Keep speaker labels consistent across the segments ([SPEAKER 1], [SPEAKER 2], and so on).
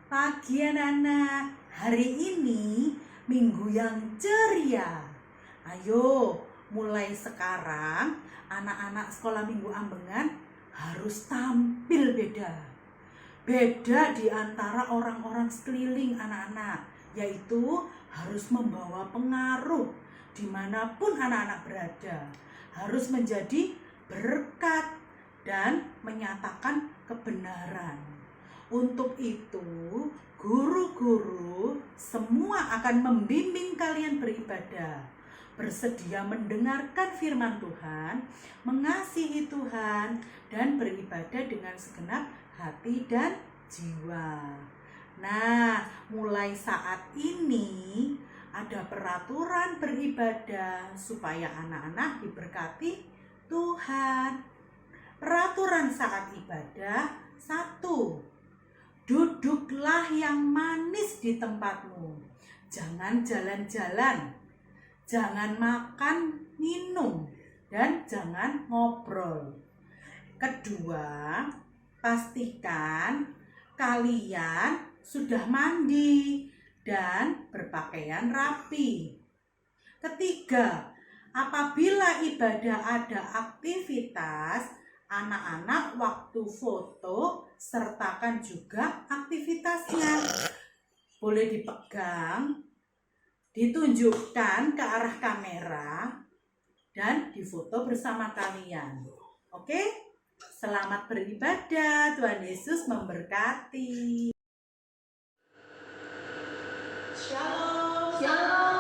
[SPEAKER 1] Pagi anak-anak, hari ini minggu yang ceria. Ayo, mulai sekarang anak-anak sekolah minggu Ambengan harus tampil beda. Beda di antara orang-orang sekeliling anak-anak, yaitu harus membawa pengaruh dimanapun anak-anak berada. Harus menjadi berkat dan menyatakan kebenaran. Untuk itu, guru-guru semua akan membimbing kalian beribadah, bersedia mendengarkan firman Tuhan, mengasihi Tuhan, dan beribadah dengan segenap hati dan jiwa. Nah, mulai saat ini ada peraturan beribadah supaya anak-anak diberkati Tuhan. Peraturan saat ibadah: 1. Duduklah yang manis di tempatmu. Jangan jalan-jalan, jangan makan, minum, dan jangan ngobrol. 2. Pastikan kalian sudah mandi dan berpakaian rapi. 3. Apabila ibadah ada aktivitas, anak-anak waktu foto sertakan juga aktivitasnya. Boleh dipegang, ditunjukkan ke arah kamera, dan difoto bersama kalian. Oke? Selamat beribadah. Tuhan Yesus memberkati. Shalom.
[SPEAKER 2] Shalom.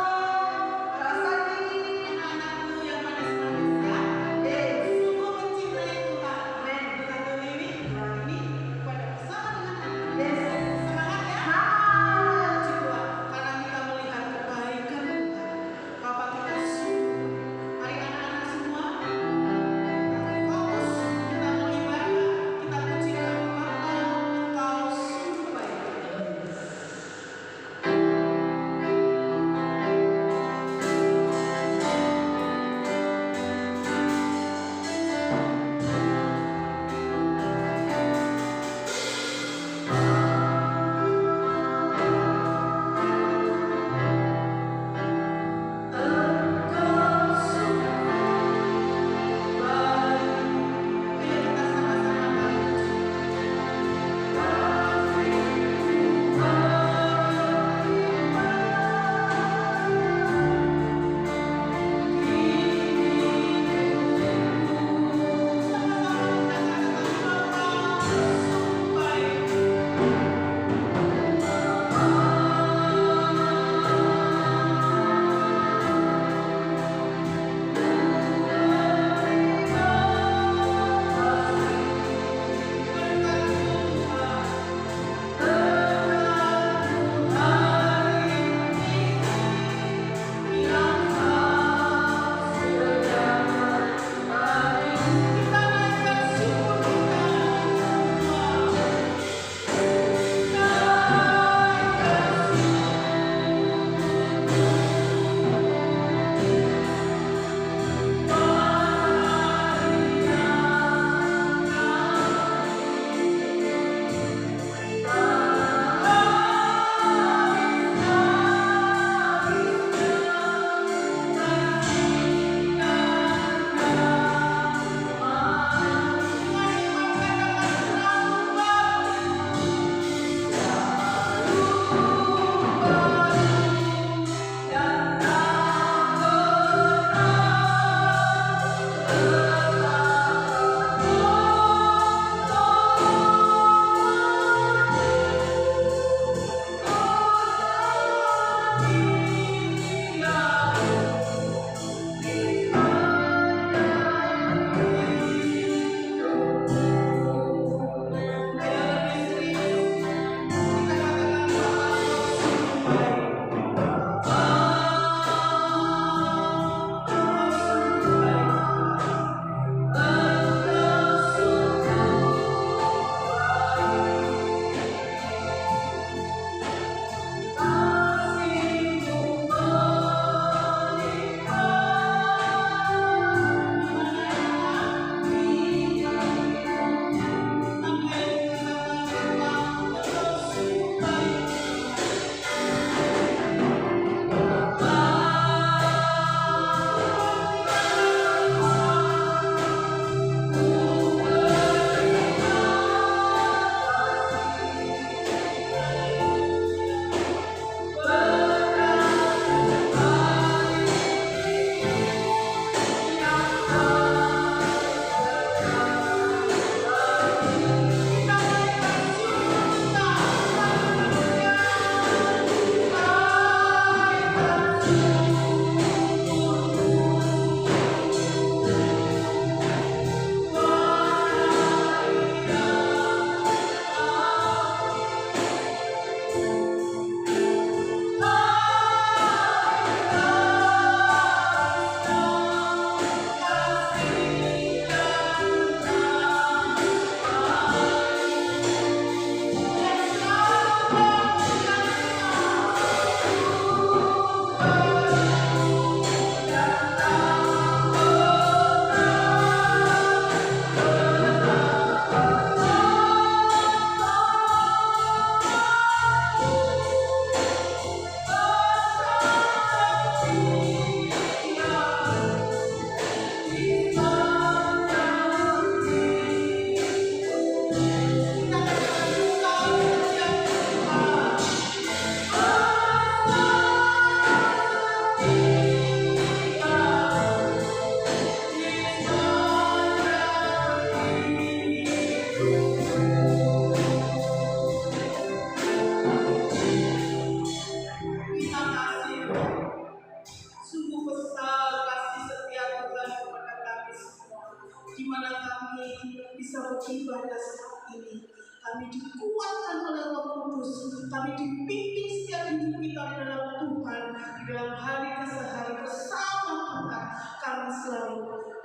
[SPEAKER 2] dikuatkan oleh Roh Kudus, kami dipimpin setiap hidup kita di dalam Tuhan, di dalam hari ke sehari bersama Tuhan. Kami selalu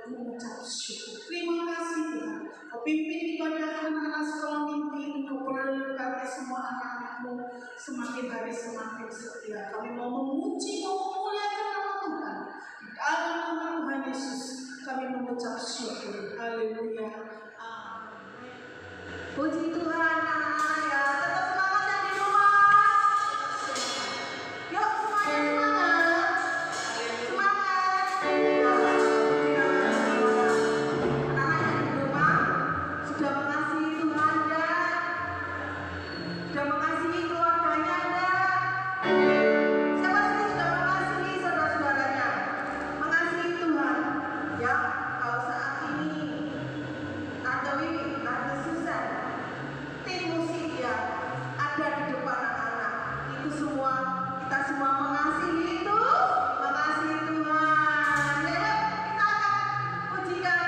[SPEAKER 2] mengucap syukur. Terima kasih Tuhan. Kau pimpin ibadah anak-anak sekolah mimpi, Kau berkati semua anak-anakmu semakin hari semakin setia. Kami mau memuji, mau memuliakan nama Tuhan. Di dalam nama Tuhan Yesus kami mengucap syukur. Haleluya. Amin.
[SPEAKER 3] Puji Tuhan anak-anak ya. Tetap semangat yang di rumah. Yuk semuanya semangat. Semangat. Anak-anak yang di rumah sudah mengasihi Tuhan ya. Sudah mengasihi keluarganya ya. Siapa sih sudah mengasihi saudara-saudaranya? Mengasihi Tuhan ya. Kalau saat ini Tante Wiwi, Tante Susan, tim musik yang ada di depan anak-anak, itu semua kita semua mengasihi itu, mengasihi Tuhan. Ya, kita akan pujikan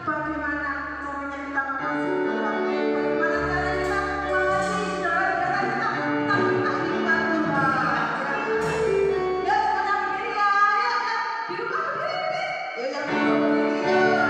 [SPEAKER 3] bagaimana caranya kita mengasihi Tuhan. Bagaimana caranya kita mengasihi saudara-saudara kita minta iman Tuhan. Ya, semuanya berdiri ya, ya, di rumah berdiri. Ya, yang di rumah berdiri ya.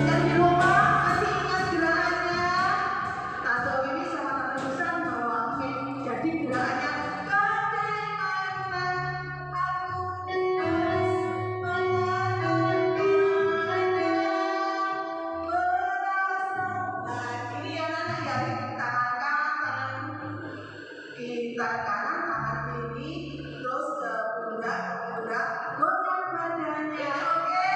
[SPEAKER 3] Yang di rumah masih ingat gerakannya? Tante Wiwi sama Tante Susan bawain. Jadi gerakannya bagaimana aku harus mengenalnya berasa. Nah ini ya anak ya, tangan kanan, tangan tangan kiri, terus ke pundak, goyang badannya, oke?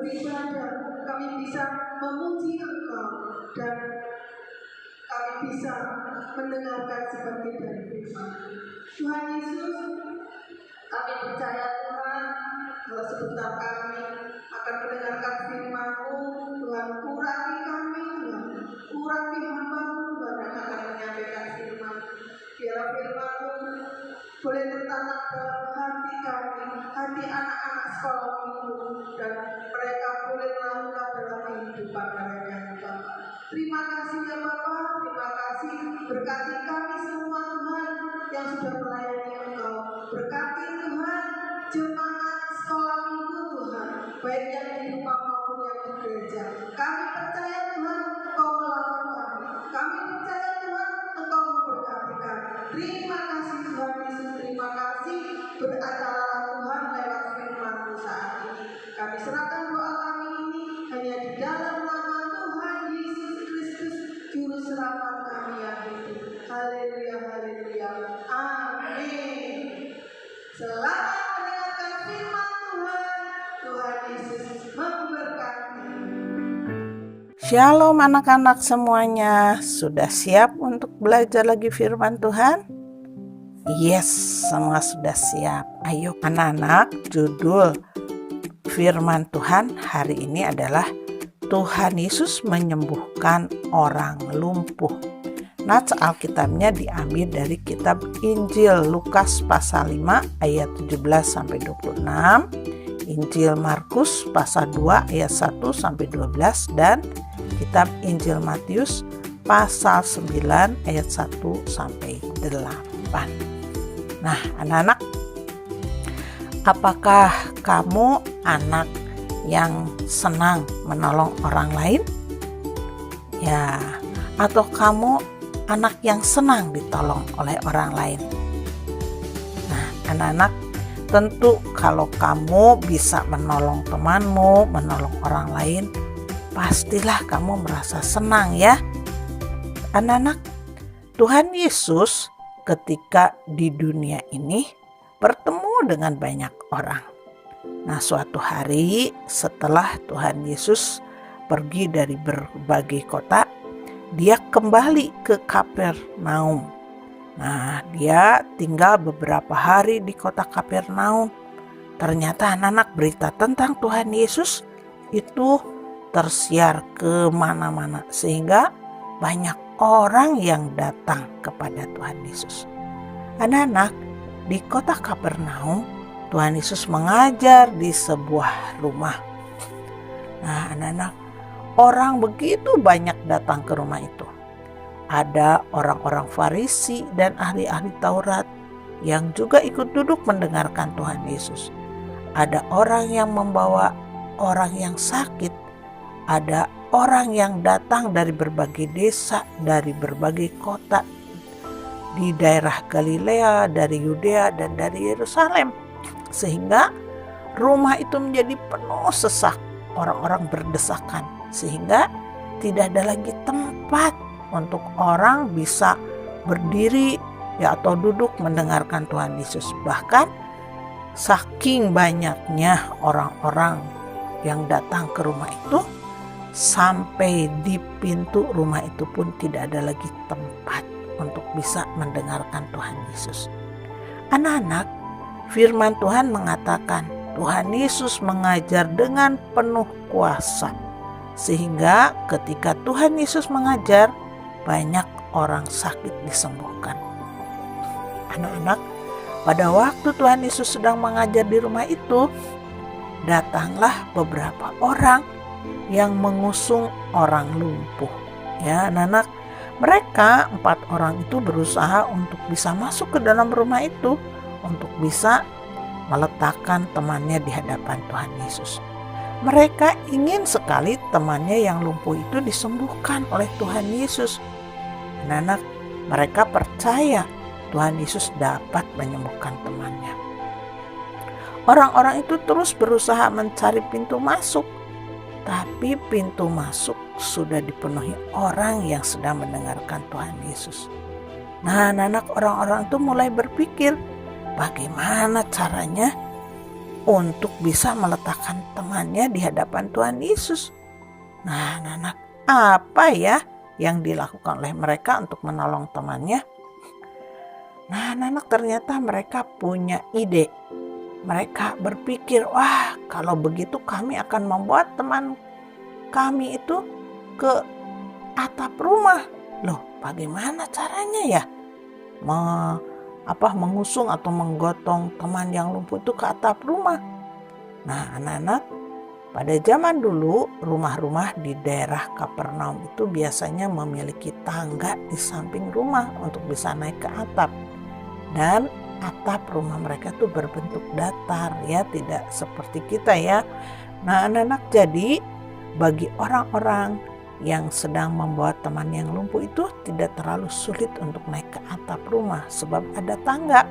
[SPEAKER 3] beribadah, kami bisa memuji Engkau, dan kami bisa mendengarkan seperti dari firman. Tuhan Yesus, kami percaya Tuhan, kalau sebentar kami akan mendengarkan firman-Mu. Tuhan, urapi kami, Tuhan, urapi hamba-Mu, Tuhan, yang akan menyampaikan firman. Biarlah firman-Mu boleh tertanam dalam hati kami, hati anak-anak sekolah minggu, dan mereka boleh melakukan dalam kehidupan mereka, Tuhan. Terima kasih ya Bapa, terima kasih, berkati kami semua Tuhan yang sudah melayani Engkau. Berkati Tuhan jemaat sekolah minggu Tuhan, baik yang di rumah maupun yang di gereja. Kami percaya Tuhan Engkau melawan kami. Kami percaya Tuhan Engkau memberkati kami. Terima kasih Tuhan Yesus, terima kasih. Beratalah Tuhan lewat firman-Mu saat ini. Kami serahkan doa kami ini hanya di dalam nama Tuhan Yesus Kristus, Juru Selamat kami yang hidup. Haleluya, haleluya. Amin. Selamat mendengarkan firman Tuhan. Tuhan Yesus memberkati.
[SPEAKER 4] Shalom anak-anak semuanya, sudah siap untuk belajar lagi firman Tuhan? Yes, semua sudah siap. Ayo anak-anak, judul firman Tuhan hari ini adalah Tuhan Yesus menyembuhkan orang lumpuh. Nats Alkitabnya diambil dari kitab Injil Lukas pasal 5 ayat 17-26, Injil Markus pasal 2 ayat 1-12, dan kitab Injil Matius pasal 9 ayat 1-8. Nah, anak-anak, apakah kamu anak yang senang menolong orang lain? Ya, atau kamu anak yang senang ditolong oleh orang lain? Nah, anak-anak, tentu kalau kamu bisa menolong temanmu, menolong orang lain, pastilah kamu merasa senang ya. Anak-anak, Tuhan Yesus ketika di dunia ini bertemu dengan banyak orang. Nah, suatu hari setelah Tuhan Yesus pergi dari berbagai kota, dia kembali ke Kapernaum. Nah, dia tinggal beberapa hari di kota Kapernaum. Ternyata anak-anak, berita tentang Tuhan Yesus itu tersiar ke mana-mana, sehingga banyak orang yang datang kepada Tuhan Yesus. Anak-anak, di kota Kapernaum, Tuhan Yesus mengajar di sebuah rumah. Nah, anak-anak, orang begitu banyak datang ke rumah itu. Ada orang-orang Farisi dan ahli-ahli Taurat yang juga ikut duduk mendengarkan Tuhan Yesus. Ada orang yang membawa orang yang sakit. Ada orang yang datang dari berbagai desa, dari berbagai kota di daerah Galilea, dari Yudea, dan dari Yerusalem. Sehingga rumah itu menjadi penuh sesak, orang-orang berdesakan. Sehingga tidak ada lagi tempat untuk orang bisa berdiri ya atau duduk mendengarkan Tuhan Yesus. Bahkan saking banyaknya orang-orang yang datang ke rumah itu, sampai di pintu rumah itu pun tidak ada lagi tempat untuk bisa mendengarkan Tuhan Yesus. Anak-anak, firman Tuhan mengatakan Tuhan Yesus mengajar dengan penuh kuasa. Sehingga ketika Tuhan Yesus mengajar, banyak orang sakit disembuhkan. Anak-anak, pada waktu Tuhan Yesus sedang mengajar di rumah itu, datanglah beberapa orang yang mengusung orang lumpuh. Ya, anak-anak, mereka 4 orang itu berusaha untuk bisa masuk ke dalam rumah itu, untuk bisa meletakkan temannya di hadapan Tuhan Yesus. Mereka ingin sekali temannya yang lumpuh itu disembuhkan oleh Tuhan Yesus. Anak-anak, mereka percaya Tuhan Yesus dapat menyembuhkan temannya. Orang-orang itu terus berusaha mencari pintu masuk, tapi pintu masuk sudah dipenuhi orang yang sedang mendengarkan Tuhan Yesus. Nah, anak-anak, orang-orang itu mulai berpikir, bagaimana caranya untuk bisa meletakkan temannya di hadapan Tuhan Yesus. Nah, anak-anak, apa ya yang dilakukan oleh mereka untuk menolong temannya? Nah, anak-anak, ternyata mereka punya ide. Mereka berpikir, wah, kalau begitu kami akan membuat teman kami itu ke atap rumah. Loh, bagaimana caranya ya? Mengusung atau menggotong teman yang lumpuh itu ke atap rumah. Nah, anak-anak, pada zaman dulu rumah-rumah di daerah Kapernaum itu biasanya memiliki tangga di samping rumah untuk bisa naik ke atap. Dan atap rumah mereka tuh berbentuk datar, ya, tidak seperti kita ya. Nah, anak-anak, jadi bagi orang-orang yang sedang membawa teman yang lumpuh itu tidak terlalu sulit untuk naik ke atap rumah sebab ada tangga.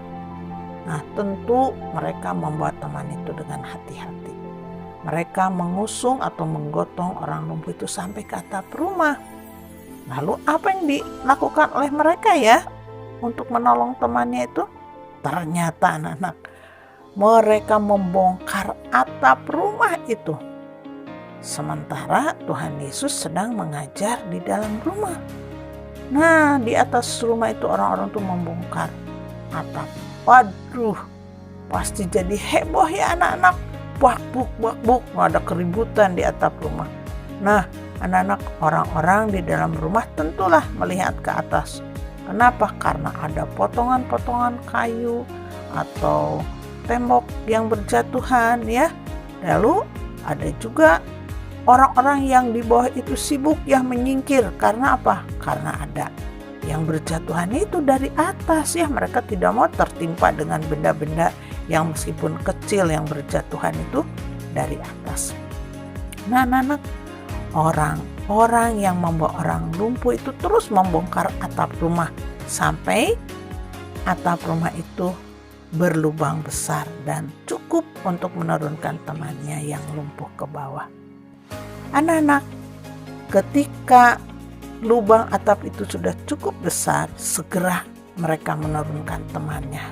[SPEAKER 4] Nah, tentu mereka membawa teman itu dengan hati-hati. Mereka mengusung atau menggotong orang lumpuh itu sampai ke atap rumah. Lalu apa yang dilakukan oleh mereka ya untuk menolong temannya itu? Ternyata anak-anak, mereka membongkar atap rumah itu. Sementara Tuhan Yesus sedang mengajar di dalam rumah. Nah, di atas rumah itu orang-orang tuh membongkar atap. Waduh, pasti jadi heboh ya anak-anak. Bak-buk, ada keributan di atap rumah. Nah, anak-anak, orang-orang di dalam rumah tentulah melihat ke atas. Kenapa? Karena ada potongan-potongan kayu atau tembok yang berjatuhan ya. Lalu ada juga orang-orang yang di bawah itu sibuk ya menyingkir. Karena apa? Karena ada yang berjatuhan itu dari atas ya. Mereka tidak mau tertimpa dengan benda-benda yang meskipun kecil yang berjatuhan itu dari atas. Nah, anak-anak, orang-orang yang membawa orang lumpuh itu terus membongkar atap rumah sampai atap rumah itu berlubang besar dan cukup untuk menurunkan temannya yang lumpuh ke bawah. Anak-anak, ketika lubang atap itu sudah cukup besar, segera mereka menurunkan temannya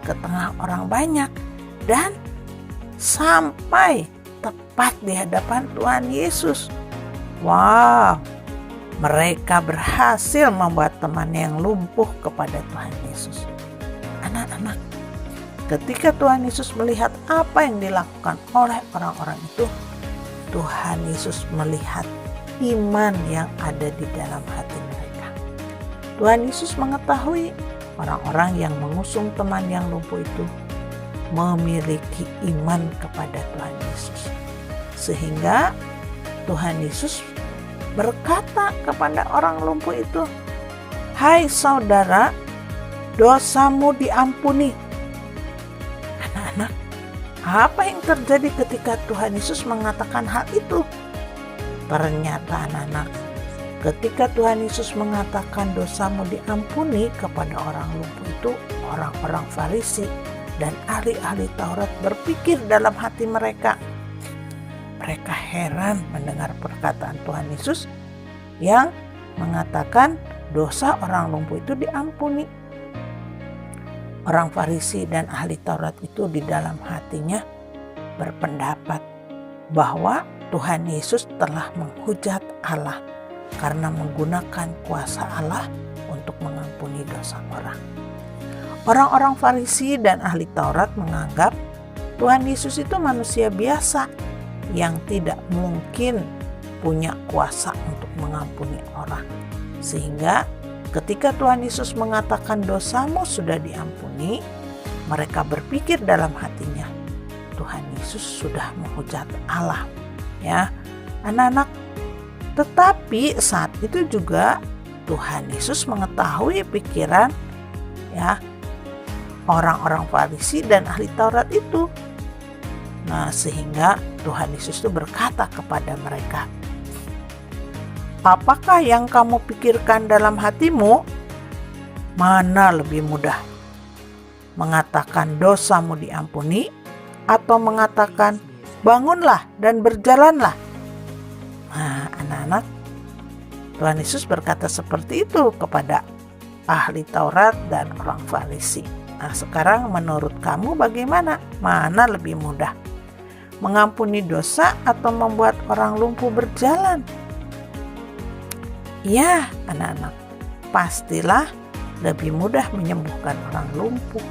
[SPEAKER 4] ke tengah orang banyak dan sampai tepat di hadapan Tuhan Yesus. Wow, mereka berhasil membuat temannya yang lumpuh kepada Tuhan Yesus. Anak-anak, ketika Tuhan Yesus melihat apa yang dilakukan oleh orang-orang itu, Tuhan Yesus melihat iman yang ada di dalam hati mereka. Tuhan Yesus mengetahui orang-orang yang mengusung teman yang lumpuh itu memiliki iman kepada Tuhan Yesus. Sehingga Tuhan Yesus berkata kepada orang lumpuh itu, "Hai saudara, dosamu diampuni." Anak-anak, apa yang terjadi ketika Tuhan Yesus mengatakan hal itu? Ternyata anak-anak, ketika Tuhan Yesus mengatakan dosamu diampuni kepada orang lumpuh itu, orang-orang Farisi dan ahli-ahli Taurat berpikir dalam hati mereka. Mereka heran mendengar perkataan Tuhan Yesus yang mengatakan dosa orang lumpuh itu diampuni. Orang Farisi dan ahli Taurat itu di dalam hatinya berpendapat bahwa Tuhan Yesus telah menghujat Allah karena menggunakan kuasa Allah untuk mengampuni dosa orang. Orang-orang Farisi dan ahli Taurat menganggap Tuhan Yesus itu manusia biasa yang tidak mungkin punya kuasa untuk mengampuni orang. Sehingga ketika Tuhan Yesus mengatakan dosamu sudah diampuni, mereka berpikir dalam hatinya, Tuhan Yesus sudah menghujat Allah. Ya, anak-anak, tetapi saat itu juga Tuhan Yesus mengetahui pikiran ya orang-orang Farisi dan ahli Taurat itu. Nah, sehingga Tuhan Yesus itu berkata kepada mereka, "Apakah yang kamu pikirkan dalam hatimu? Mana lebih mudah? Mengatakan dosamu diampuni atau mengatakan bangunlah dan berjalanlah?" Nah, anak-anak, Tuhan Yesus berkata seperti itu kepada ahli Taurat dan orang Farisi. Nah, sekarang menurut kamu bagaimana? Mana lebih mudah? mengampuni dosa atau membuat orang lumpuh berjalan? Ya, anak-anak, pastilah lebih mudah menyembuhkan orang lumpuh.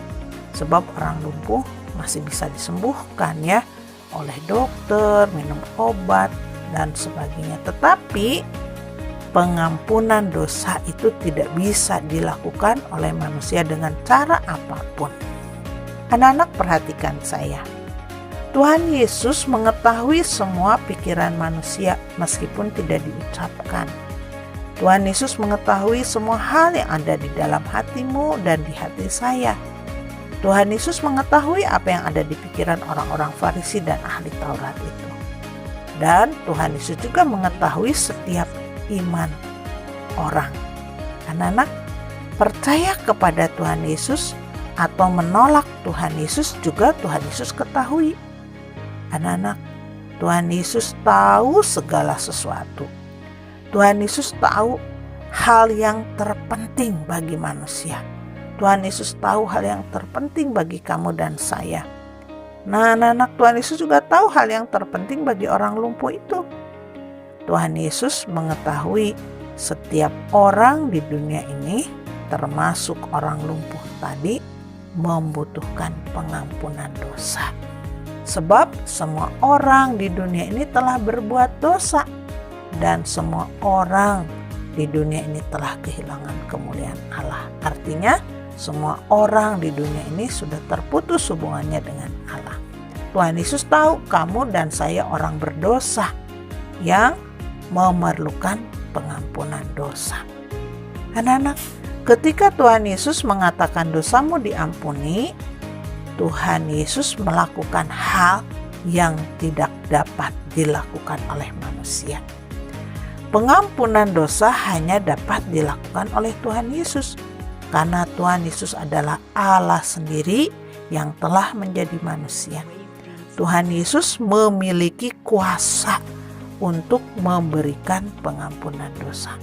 [SPEAKER 4] Sebab orang lumpuh masih bisa disembuhkan ya oleh dokter, minum obat, dan sebagainya. Tetapi pengampunan dosa itu tidak bisa dilakukan oleh manusia dengan cara apapun. Anak-anak, perhatikan saya. Tuhan Yesus mengetahui semua pikiran manusia meskipun tidak diucapkan. Tuhan Yesus mengetahui semua hal yang ada di dalam hatimu dan di hati saya. Tuhan Yesus mengetahui apa yang ada di pikiran orang-orang Farisi dan ahli Taurat itu. Dan Tuhan Yesus juga mengetahui setiap iman orang. Anak-anak, percaya kepada Tuhan Yesus atau menolak Tuhan Yesus juga Tuhan Yesus ketahui. Anak-anak, Tuhan Yesus tahu segala sesuatu. Tuhan Yesus tahu hal yang terpenting bagi manusia. Tuhan Yesus tahu hal yang terpenting bagi kamu dan saya. Nah, anak-anak, Tuhan Yesus juga tahu hal yang terpenting bagi orang lumpuh itu. Tuhan Yesus mengetahui setiap orang di dunia ini, termasuk orang lumpuh tadi, membutuhkan pengampunan dosa. Sebab semua orang di dunia ini telah berbuat dosa, dan semua orang di dunia ini telah kehilangan kemuliaan Allah. Artinya, semua orang di dunia ini sudah terputus hubungannya dengan Allah. Tuhan Yesus tahu kamu dan saya orang berdosa yang memerlukan pengampunan dosa. Anak-anak, ketika Tuhan Yesus mengatakan dosamu diampuni, Tuhan Yesus melakukan hal yang tidak dapat dilakukan oleh manusia. Pengampunan dosa hanya dapat dilakukan oleh Tuhan Yesus, karena Tuhan Yesus adalah Allah sendiri yang telah menjadi manusia. Tuhan Yesus memiliki kuasa untuk memberikan pengampunan dosa.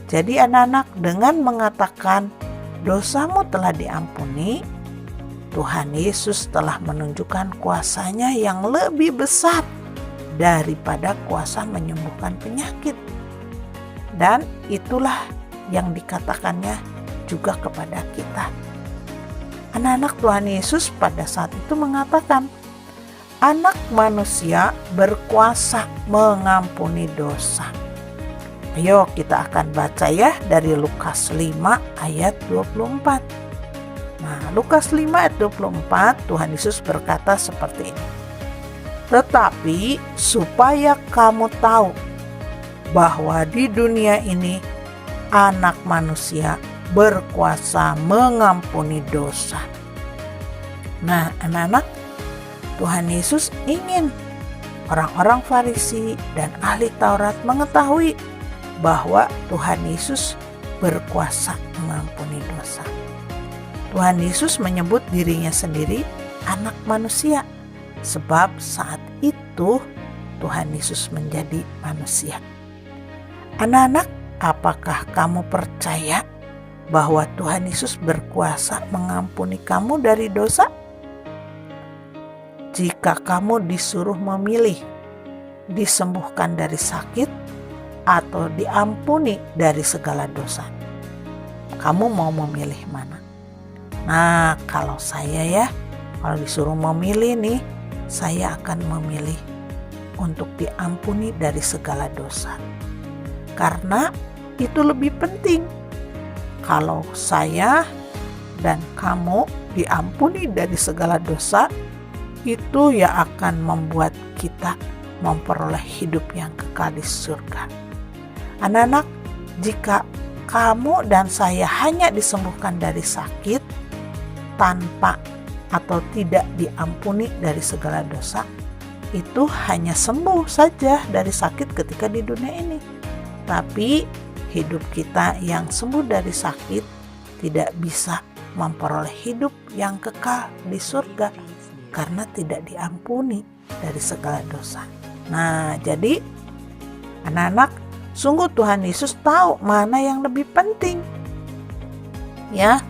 [SPEAKER 4] Jadi anak-anak, dengan mengatakan dosamu telah diampuni, Tuhan Yesus telah menunjukkan kuasanya yang lebih besar daripada kuasa menyembuhkan penyakit. Dan itulah yang dikatakannya juga kepada kita. Anak-anak, Tuhan Yesus pada saat itu mengatakan, Anak manusia berkuasa mengampuni dosa. Ayo kita akan baca ya dari Lukas 5 ayat 24. Nah, Lukas 5 ayat 24, Tuhan Yesus berkata seperti ini. Tetapi supaya kamu tahu bahwa di dunia ini Anak manusia berkuasa mengampuni dosa. Nah, anak-anak, Tuhan Yesus ingin orang-orang Farisi dan ahli Taurat mengetahui bahwa Tuhan Yesus berkuasa mengampuni dosa. Tuhan Yesus menyebut dirinya sendiri anak manusia, sebab saat itu Tuhan Yesus menjadi manusia. Anak-anak, apakah kamu percaya bahwa Tuhan Yesus berkuasa mengampuni kamu dari dosa? Jika kamu disuruh memilih, disembuhkan dari sakit atau diampuni dari segala dosa, kamu mau memilih mana? Nah, kalau saya kalau disuruh memilih nih, saya akan memilih untuk diampuni dari segala dosa. Karena itu lebih penting. Kalau saya dan kamu diampuni dari segala dosa, itu yang akan membuat kita memperoleh hidup yang kekal di surga. Anak-anak, jika kamu dan saya hanya disembuhkan dari sakit tanpa atau tidak diampuni dari segala dosa, itu hanya sembuh saja dari sakit ketika di dunia ini. Tapi hidup kita yang sembuh dari sakit tidak bisa memperoleh hidup yang kekal di surga karena tidak diampuni dari segala dosa. Nah, jadi anak-anak, sungguh Tuhan Yesus tahu mana yang lebih penting. Ya,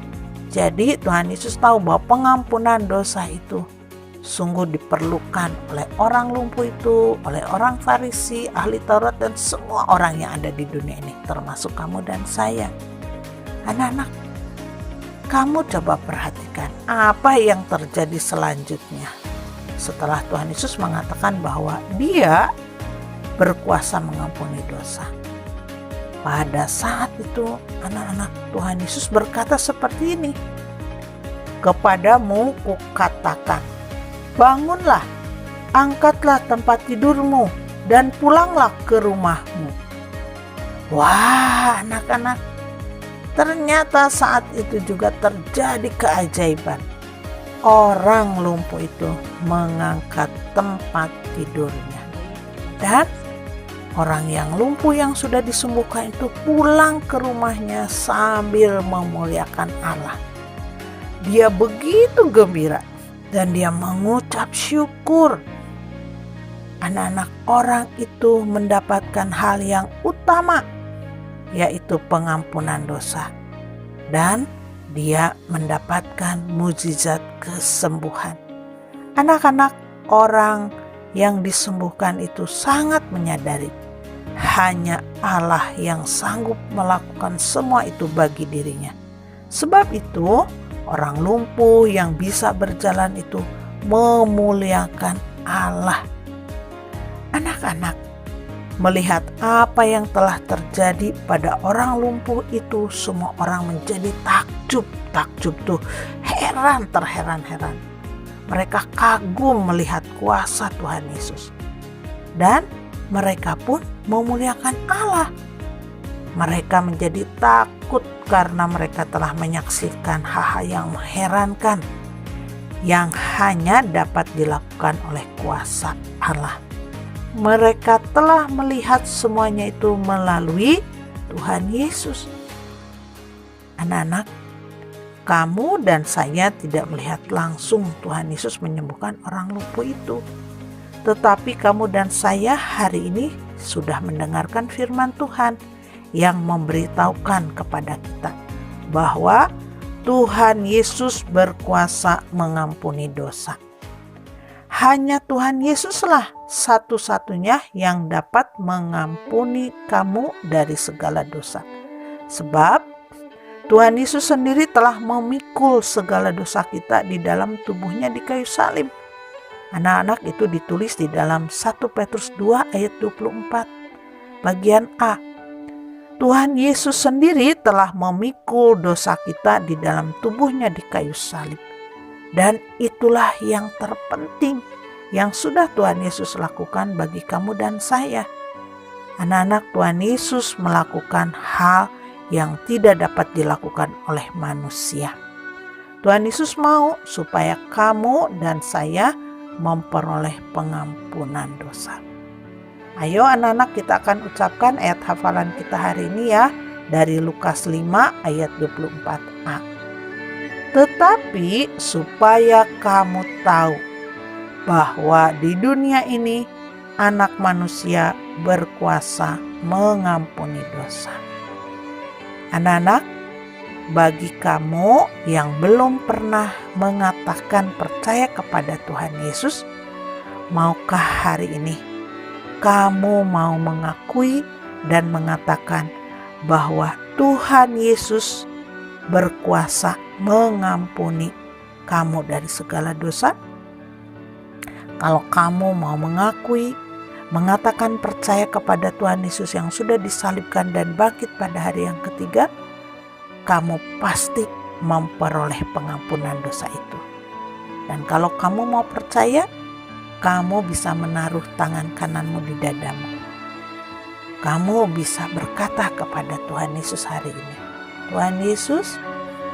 [SPEAKER 4] jadi Tuhan Yesus tahu bahwa pengampunan dosa itu sungguh diperlukan oleh orang lumpuh itu, oleh orang Farisi, ahli Taurat, dan semua orang yang ada di dunia ini, termasuk kamu dan saya. Anak-anak, kamu coba perhatikan apa yang terjadi selanjutnya. Setelah Tuhan Yesus mengatakan bahwa Dia berkuasa mengampuni dosa. Pada saat itu, anak-anak, Tuhan Yesus berkata seperti ini, "Kepadamu kukatakan, bangunlah, angkatlah tempat tidurmu, dan pulanglah ke rumahmu." Wah, anak-anak, ternyata saat itu juga terjadi keajaiban. Orang lumpuh itu mengangkat tempat tidurnya. Dan orang yang lumpuh yang sudah disembuhkan itu pulang ke rumahnya sambil memuliakan Allah. Dia begitu gembira dan dia mengucap syukur. Anak-anak, orang itu mendapatkan hal yang utama, yaitu pengampunan dosa. Dan dia mendapatkan mukjizat kesembuhan. Anak-anak, orang yang disembuhkan itu sangat menyadari hanya Allah yang sanggup melakukan semua itu bagi dirinya. Sebab itu, orang lumpuh yang bisa berjalan itu memuliakan Allah. Anak-anak, melihat apa yang telah terjadi pada orang lumpuh itu, semua orang menjadi takjub tuh, terheran-heran. Mereka kagum melihat kuasa Tuhan Yesus. Dan mereka pun memuliakan Allah. Mereka menjadi takut karena mereka telah menyaksikan hal-hal yang mengherankan yang hanya dapat dilakukan oleh kuasa Allah. Mereka telah melihat semuanya itu melalui Tuhan Yesus. Anak-anak, kamu dan saya tidak melihat langsung Tuhan Yesus menyembuhkan orang lumpuh itu. Tetapi kamu dan saya hari ini sudah mendengarkan firman Tuhan yang memberitahukan kepada kita bahwa Tuhan Yesus berkuasa mengampuni dosa. Hanya Tuhan Yesuslah satu-satunya yang dapat mengampuni kamu dari segala dosa. Sebab Tuhan Yesus sendiri telah memikul segala dosa kita di dalam tubuhnya di kayu salib. Anak-anak, itu ditulis di dalam 1 Petrus 2 ayat 24. Bagian A. Tuhan Yesus sendiri telah memikul dosa kita di dalam tubuhnya di kayu salib. Dan itulah yang terpenting yang sudah Tuhan Yesus lakukan bagi kamu dan saya. Anak-anak, Tuhan Yesus melakukan hal yang tidak dapat dilakukan oleh manusia. Tuhan Yesus mau supaya kamu dan saya memperoleh pengampunan dosa. Ayo anak-anak, kita akan ucapkan ayat hafalan kita hari ini ya, dari Lukas 5 ayat 24a. Tetapi supaya kamu tahu bahwa di dunia ini Anak Manusia berkuasa mengampuni dosa. Anak-anak, bagi kamu yang belum pernah mengatakan percaya kepada Tuhan Yesus, maukah hari ini kamu mau mengakui dan mengatakan bahwa Tuhan Yesus berkuasa mengampuni kamu dari segala dosa? Kalau kamu mau mengakui, mengatakan percaya kepada Tuhan Yesus yang sudah disalibkan dan bangkit pada hari yang ketiga, kamu pasti memperoleh pengampunan dosa itu. Dan kalau kamu mau percaya, kamu bisa menaruh tangan kananmu di dadamu. Kamu bisa berkata kepada Tuhan Yesus hari ini, Tuhan Yesus,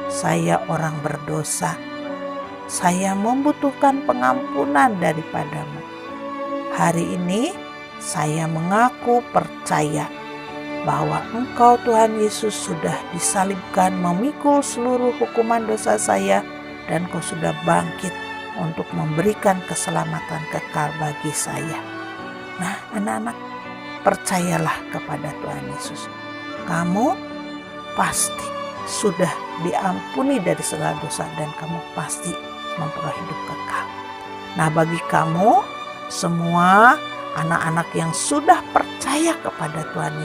[SPEAKER 4] saya orang berdosa. Saya membutuhkan pengampunan daripadamu. Hari ini saya mengaku percaya bahwa Engkau Tuhan Yesus sudah disalibkan memikul seluruh hukuman dosa saya, dan Engkau sudah bangkit untuk memberikan keselamatan kekal bagi saya. Nah anak-anak, percayalah kepada Tuhan Yesus. Kamu pasti sudah diampuni dari segala dosa dan kamu pasti memperoleh hidup kekal. Nah, bagi kamu semua anak-anak yang sudah percaya kepada Tuhan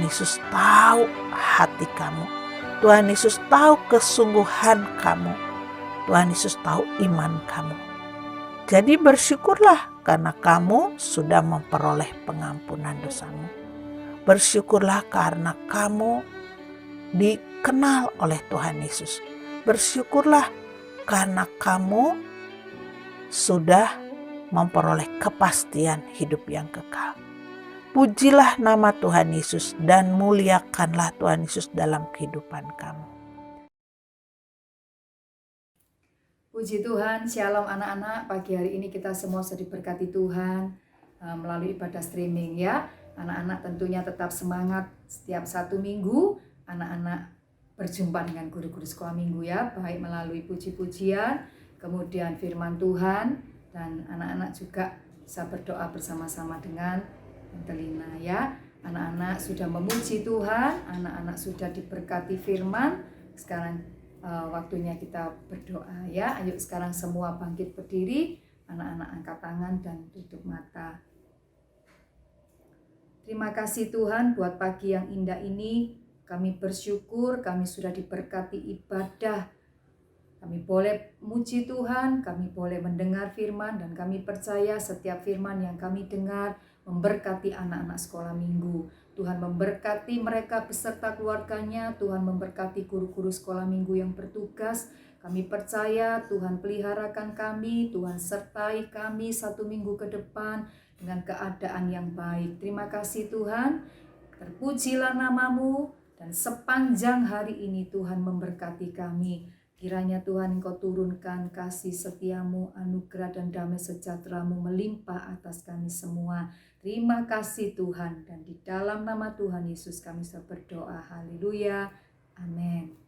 [SPEAKER 4] Yesus tahu hati kamu. Tuhan Yesus tahu kesungguhan kamu. Tuhan Yesus tahu iman kamu. Jadi bersyukurlah karena kamu sudah memperoleh pengampunan dosamu. Bersyukurlah karena kamu dikenal oleh Tuhan Yesus. Bersyukurlah karena kamu sudah memperoleh kepastian hidup yang kekal. Pujilah nama Tuhan Yesus dan muliakanlah Tuhan Yesus dalam kehidupan kamu.
[SPEAKER 5] Puji Tuhan, Shalom anak-anak. Pagi hari ini kita semua sudah diberkati Tuhan melalui ibadah streaming ya. Anak-anak tentunya tetap semangat setiap satu minggu. Anak-anak berjumpa dengan guru-guru sekolah minggu ya, baik melalui puji-pujian, kemudian firman Tuhan, dan anak-anak juga bisa berdoa bersama-sama dengan telinga ya. Anak-anak sudah memuji Tuhan, anak-anak sudah diberkati firman. Sekarang waktunya kita berdoa ya. Ayo sekarang semua bangkit berdiri, anak-anak angkat tangan dan tutup mata. Terima kasih Tuhan buat pagi yang indah ini. Kami bersyukur kami sudah diberkati ibadah. Kami boleh muji Tuhan, kami boleh mendengar firman, dan kami percaya setiap firman yang kami dengar memberkati anak-anak sekolah minggu. Tuhan memberkati mereka beserta keluarganya, Tuhan memberkati guru-guru sekolah minggu yang bertugas. Kami percaya Tuhan peliharakan kami, Tuhan sertai kami satu minggu ke depan dengan keadaan yang baik. Terima kasih Tuhan, terpujilah namamu, dan sepanjang hari ini Tuhan memberkati kami. Kiranya Tuhan Engkau turunkan kasih setiamu, anugerah dan damai sejahteramu melimpah atas kami semua. Terima kasih Tuhan, dan di dalam nama Tuhan Yesus kami berdoa. Haleluya. Amin.